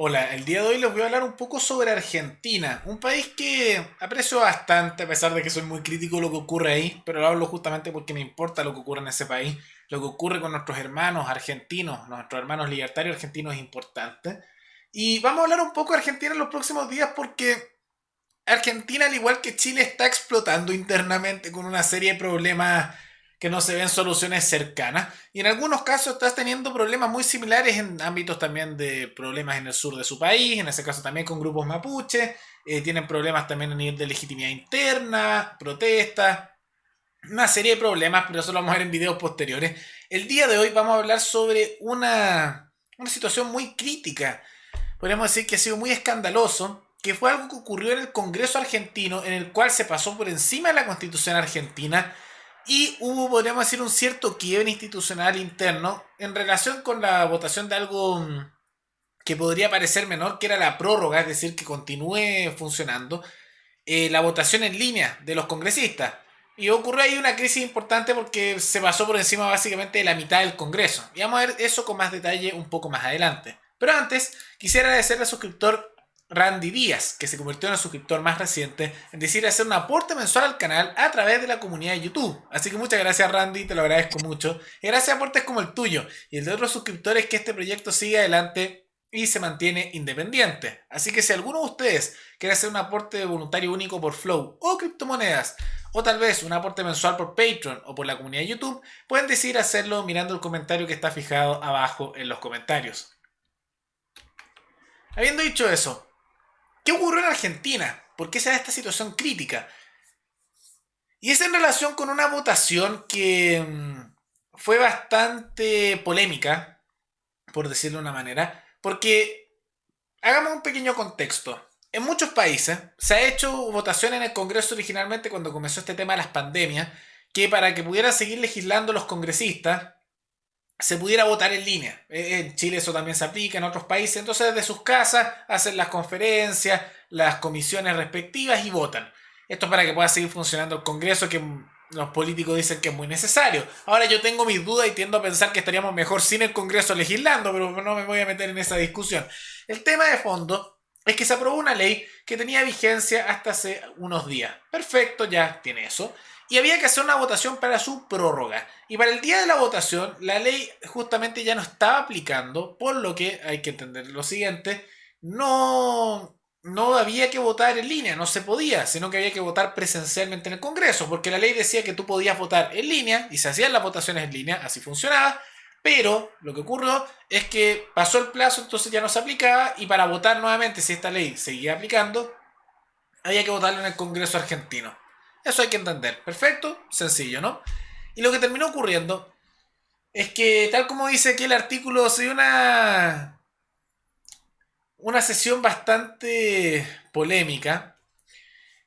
Hola, el día de hoy les voy a hablar un poco sobre Argentina, un país que aprecio bastante a pesar de que soy muy crítico de lo que ocurre ahí, pero lo hablo justamente porque me importa lo que ocurre en ese país, lo que ocurre con nuestros hermanos argentinos, nuestros hermanos libertarios argentinos es importante. Y vamos a hablar un poco de Argentina en los próximos días porque Argentina, al igual que Chile, está explotando internamente con una serie de problemas que no se ven soluciones cercanas. Y en algunos casos estás teniendo problemas muy similares en ámbitos también de problemas en el sur de su país, en ese caso también con grupos mapuche. Tienen problemas también a nivel de legitimidad interna, protestas, una serie de problemas, pero eso lo vamos a ver en videos posteriores. El día de hoy vamos a hablar sobre una situación muy crítica, podríamos decir que ha sido muy escandaloso, que fue algo que ocurrió en el Congreso argentino, en el cual se pasó por encima de la Constitución argentina y hubo, podríamos decir, un cierto quiebre institucional interno en relación con la votación de algo que podría parecer menor, que era la prórroga, es decir, que continúe funcionando la votación en línea de los congresistas. Y ocurrió ahí una crisis importante porque se pasó por encima básicamente de la mitad del Congreso. Y vamos a ver eso con más detalle un poco más adelante. Pero antes, quisiera agradecerle al suscriptor Randy Díaz, que se convirtió en el suscriptor más reciente, en decir hacer un aporte mensual al canal a través de la comunidad de YouTube. Así que muchas gracias, Randy, te lo agradezco mucho. Y gracias a aportes como el tuyo y el de otros suscriptores, que este proyecto siga adelante y se mantiene independiente. Así que si alguno de ustedes quiere hacer un aporte voluntario único por Flow o criptomonedas, o tal vez un aporte mensual por Patreon o por la comunidad de YouTube, pueden decidir hacerlo mirando el comentario que está fijado abajo en los comentarios. Habiendo dicho eso, ¿qué ocurrió en Argentina? ¿Por qué se da esta situación crítica? Y es en relación con una votación que fue bastante polémica, por decirlo de una manera, porque hagamos un pequeño contexto. En muchos países se ha hecho votación en el Congreso originalmente cuando comenzó este tema de las pandemias, que para que pudieran seguir legislando los congresistas, se pudiera votar en línea. En Chile eso también se aplica, en otros países. Entonces desde sus casas hacen las conferencias, las comisiones respectivas y votan. Esto es para que pueda seguir funcionando el Congreso, que los políticos dicen que es muy necesario. Ahora yo tengo mis dudas y tiendo a pensar que estaríamos mejor sin el Congreso legislando, pero no me voy a meter en esa discusión. El tema de fondo es que se aprobó una ley que tenía vigencia hasta hace unos días. Perfecto, ya tiene eso. Y había que hacer una votación para su prórroga. Y para el día de la votación, la ley justamente ya no estaba aplicando, por lo que hay que entender lo siguiente, no había que votar en línea, no se podía, sino que había que votar presencialmente en el Congreso, porque la ley decía que tú podías votar en línea y se hacían las votaciones en línea, así funcionaba, pero lo que ocurrió es que pasó el plazo, entonces ya no se aplicaba y para votar nuevamente, si esta ley seguía aplicando, había que votarlo en el Congreso argentino. Eso hay que entender. Perfecto, sencillo, ¿no? Y lo que terminó ocurriendo es que, tal como dice aquí el artículo, se dio una sesión bastante polémica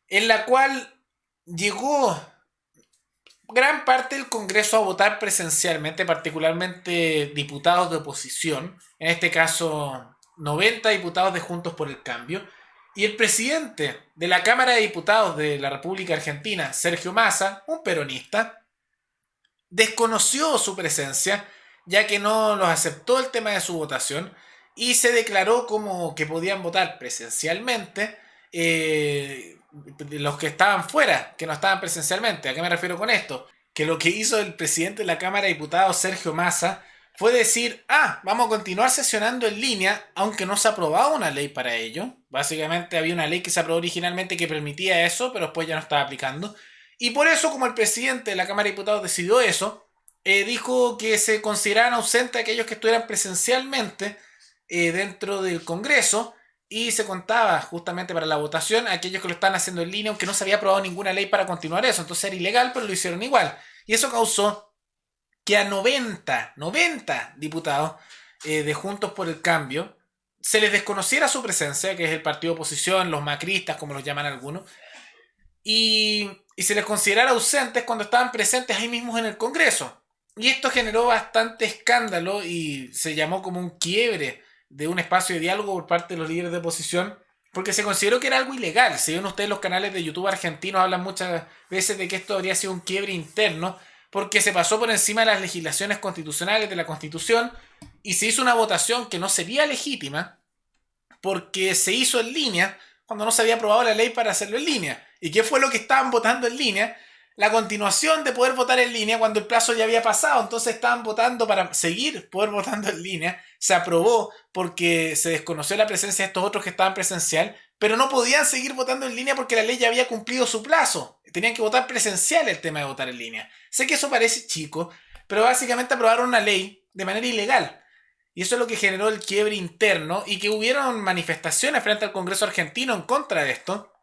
en la cual llegó gran parte del Congreso a votar presencialmente, particularmente diputados de oposición, en este caso 90 diputados de Juntos por el Cambio, y el presidente de la Cámara de Diputados de la República Argentina, Sergio Massa, un peronista, desconoció su presencia, ya que no los aceptó el tema de su votación, y se declaró como que podían votar presencialmente los que estaban fuera, que no estaban presencialmente. ¿A qué me refiero con esto? Que lo que hizo el presidente de la Cámara de Diputados, Sergio Massa, fue decir, vamos a continuar sesionando en línea, aunque no se ha aprobado una ley para ello. Básicamente había una ley que se aprobó originalmente que permitía eso, pero después ya no estaba aplicando. Y por eso, como el presidente de la Cámara de Diputados decidió eso, dijo que se consideraban ausentes aquellos que estuvieran presencialmente dentro del Congreso, y se contaba justamente para la votación a aquellos que lo estaban haciendo en línea, aunque no se había aprobado ninguna ley para continuar eso. Entonces era ilegal, pero lo hicieron igual. Y eso causó que a 90 diputados de Juntos por el Cambio se les desconociera su presencia, que es el partido de oposición, los macristas, como los llaman algunos, y se les considerara ausentes cuando estaban presentes ahí mismos en el Congreso. Y esto generó bastante escándalo y se llamó como un quiebre de un espacio de diálogo por parte de los líderes de oposición, porque se consideró que era algo ilegal. Si ven ustedes los canales de YouTube argentinos, hablan muchas veces de que esto habría sido un quiebre interno, porque se pasó por encima de las legislaciones constitucionales de la Constitución y se hizo una votación que no sería legítima, porque se hizo en línea cuando no se había aprobado la ley para hacerlo en línea. ¿Y qué fue lo que estaban votando en línea? La continuación de poder votar en línea cuando el plazo ya había pasado. Entonces estaban votando para seguir poder votando en línea. Se aprobó porque se desconoció la presencia de estos otros que estaban presencial, pero no podían seguir votando en línea porque la ley ya había cumplido su plazo. Tenían que votar presencial el tema de votar en línea. Sé que eso parece chico, pero básicamente aprobaron una ley de manera ilegal. Y eso es lo que generó el quiebre interno y que hubieron manifestaciones frente al Congreso argentino en contra de esto,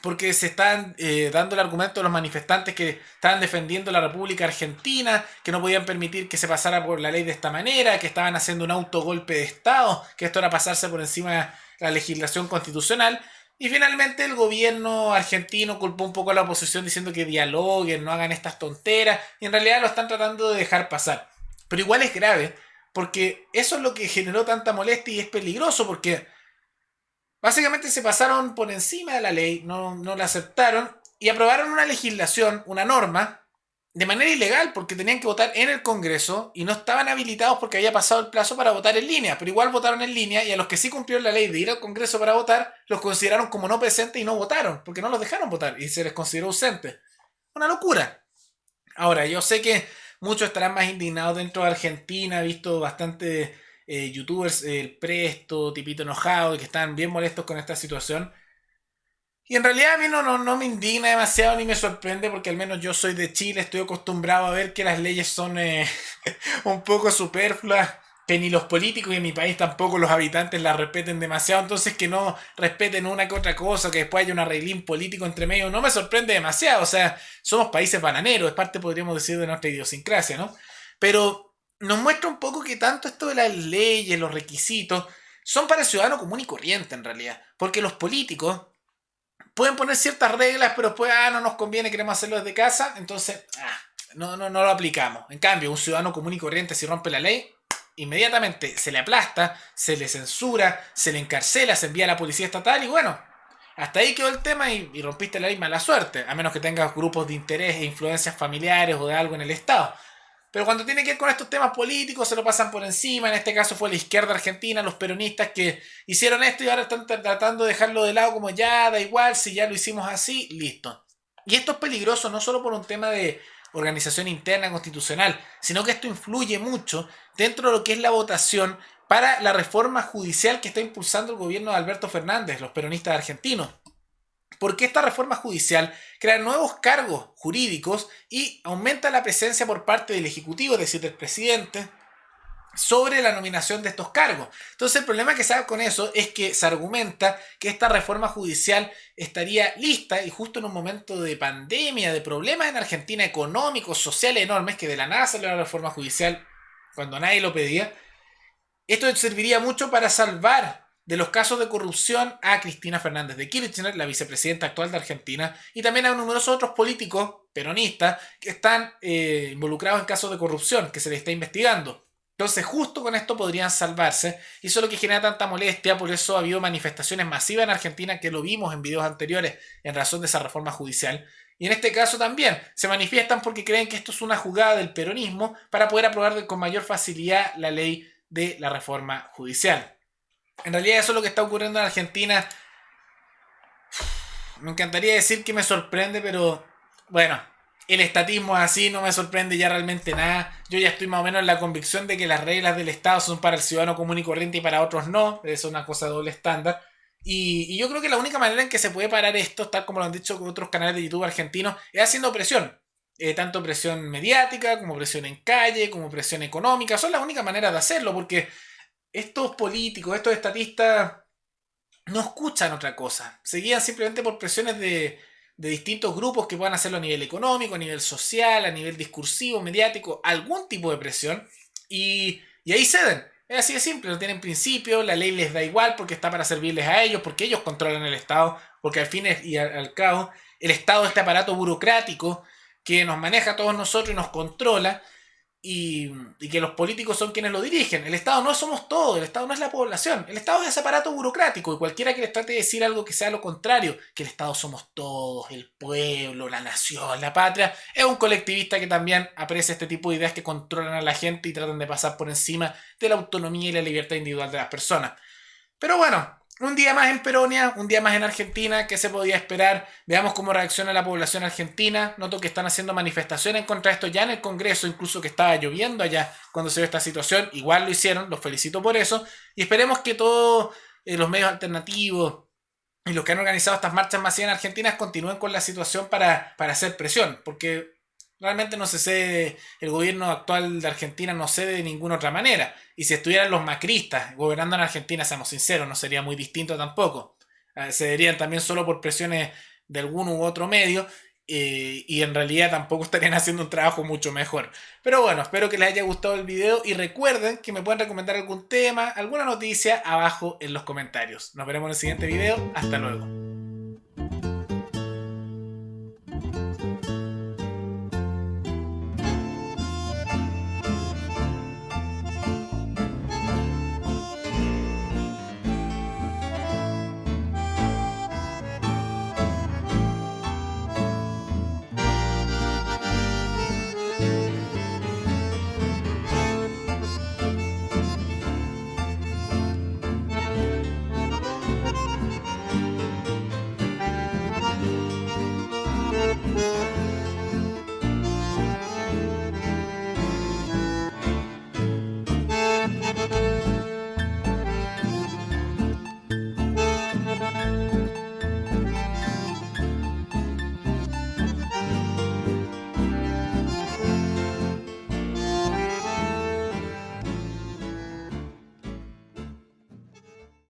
porque se están dando el argumento de los manifestantes que estaban defendiendo la República Argentina, que no podían permitir que se pasara por la ley de esta manera, que estaban haciendo un autogolpe de Estado, que esto era pasarse por encima de la legislación constitucional. Y finalmente el gobierno argentino culpó un poco a la oposición diciendo que dialoguen, no hagan estas tonteras, y en realidad lo están tratando de dejar pasar. Pero igual es grave, porque eso es lo que generó tanta molestia y es peligroso, porque básicamente se pasaron por encima de la ley, no la aceptaron y aprobaron una legislación, una norma, de manera ilegal porque tenían que votar en el Congreso y no estaban habilitados porque había pasado el plazo para votar en línea, pero igual votaron en línea y a los que sí cumplieron la ley de ir al Congreso para votar, los consideraron como no presentes y no votaron, porque no los dejaron votar y se les consideró ausentes. Una locura. Ahora, yo sé que muchos estarán más indignados dentro de Argentina, he visto bastante youtubers, el Presto, Tipito Enojado, que están bien molestos con esta situación. Y en realidad a mí no me indigna demasiado ni me sorprende porque al menos yo soy de Chile, estoy acostumbrado a ver que las leyes son un poco superfluas, que ni los políticos y en mi país tampoco los habitantes las respeten demasiado, entonces que no respeten una que otra cosa, que después haya un arreglín político entre medio, no me sorprende demasiado, o sea, somos países bananeros, es parte, podríamos decir, de nuestra idiosincrasia, ¿no? Pero nos muestra un poco que tanto esto de las leyes, los requisitos, son para el ciudadano común y corriente en realidad, porque los políticos pueden poner ciertas reglas, pero después, no nos conviene, queremos hacerlo desde casa, entonces, no lo aplicamos. En cambio, un ciudadano común y corriente, si rompe la ley, inmediatamente se le aplasta, se le censura, se le encarcela, se envía a la policía estatal y bueno, hasta ahí quedó el tema y rompiste la ley, mala suerte, a menos que tengas grupos de interés e influencias familiares o de algo en el Estado. Pero cuando tiene que ver con estos temas políticos se lo pasan por encima. En este caso fue la izquierda argentina, los peronistas que hicieron esto y ahora están tratando de dejarlo de lado como ya, da igual, si ya lo hicimos así, listo. Y esto es peligroso no solo por un tema de organización interna constitucional, sino que esto influye mucho dentro de lo que es la votación para la reforma judicial que está impulsando el gobierno de Alberto Fernández, los peronistas argentinos. Porque esta reforma judicial crea nuevos cargos jurídicos y aumenta la presencia por parte del Ejecutivo, es decir, del presidente, sobre la nominación de estos cargos. Entonces el problema que se da con eso es que se argumenta que esta reforma judicial estaría lista y justo en un momento de pandemia, de problemas en Argentina económicos, sociales enormes, que de la nada salió la reforma judicial cuando nadie lo pedía. Esto serviría mucho para salvar de los casos de corrupción a Cristina Fernández de Kirchner, la vicepresidenta actual de Argentina, y también a numerosos otros políticos peronistas que están involucrados en casos de corrupción que se les está investigando. Entonces justo con esto podrían salvarse y eso es lo que genera tanta molestia, por eso ha habido manifestaciones masivas en Argentina que lo vimos en videos anteriores en razón de esa reforma judicial. Y en este caso también se manifiestan porque creen que esto es una jugada del peronismo para poder aprobar con mayor facilidad la ley de la reforma judicial. En realidad eso es lo que está ocurriendo en Argentina. Me encantaría decir que me sorprende, pero bueno, el estatismo es así, no me sorprende ya realmente nada. Yo ya estoy más o menos en la convicción de que las reglas del Estado son para el ciudadano común y corriente y para otros no. Es una cosa de doble estándar. Y yo creo que la única manera en que se puede parar esto, tal como lo han dicho otros canales de YouTube argentinos, es haciendo presión. Tanto presión mediática, como presión en calle, como presión económica. Son las únicas maneras de hacerlo, porque estos políticos, estos estatistas, no escuchan otra cosa. Se guían simplemente por presiones de distintos grupos que puedan hacerlo a nivel económico, a nivel social, a nivel discursivo, mediático, algún tipo de presión. Y ahí ceden. Es así de simple, no tienen principio, la ley les da igual porque está para servirles a ellos, porque ellos controlan el Estado, porque al fin y al cabo el Estado es este aparato burocrático que nos maneja a todos nosotros y nos controla. Y que los políticos son quienes lo dirigen. El Estado no somos todos, el Estado no es la población, el Estado es ese aparato burocrático y cualquiera que les trate de decir algo que sea lo contrario, que el Estado somos todos, el pueblo, la nación, la patria, es un colectivista que también aprecia este tipo de ideas que controlan a la gente y tratan de pasar por encima de la autonomía y la libertad individual de las personas. Pero bueno, Un día más en Peronia, un día más en Argentina, ¿qué se podía esperar? Veamos cómo reacciona la población argentina. Noto que están haciendo manifestaciones contra esto ya en el Congreso, incluso que estaba lloviendo allá cuando se dio esta situación. Igual lo hicieron, los felicito por eso. Y esperemos que todos los medios alternativos y los que han organizado estas marchas masivas en Argentina continúen con la situación para hacer presión, porque realmente no se cede, el gobierno actual de Argentina no cede de ninguna otra manera. Y si estuvieran los macristas gobernando en Argentina, seamos sinceros, no sería muy distinto tampoco. Cederían también solo por presiones de algún u otro medio, y en realidad tampoco estarían haciendo un trabajo mucho mejor. Pero bueno, espero que les haya gustado el video y recuerden que me pueden recomendar algún tema, alguna noticia abajo en los comentarios. Nos veremos en el siguiente video. Hasta luego.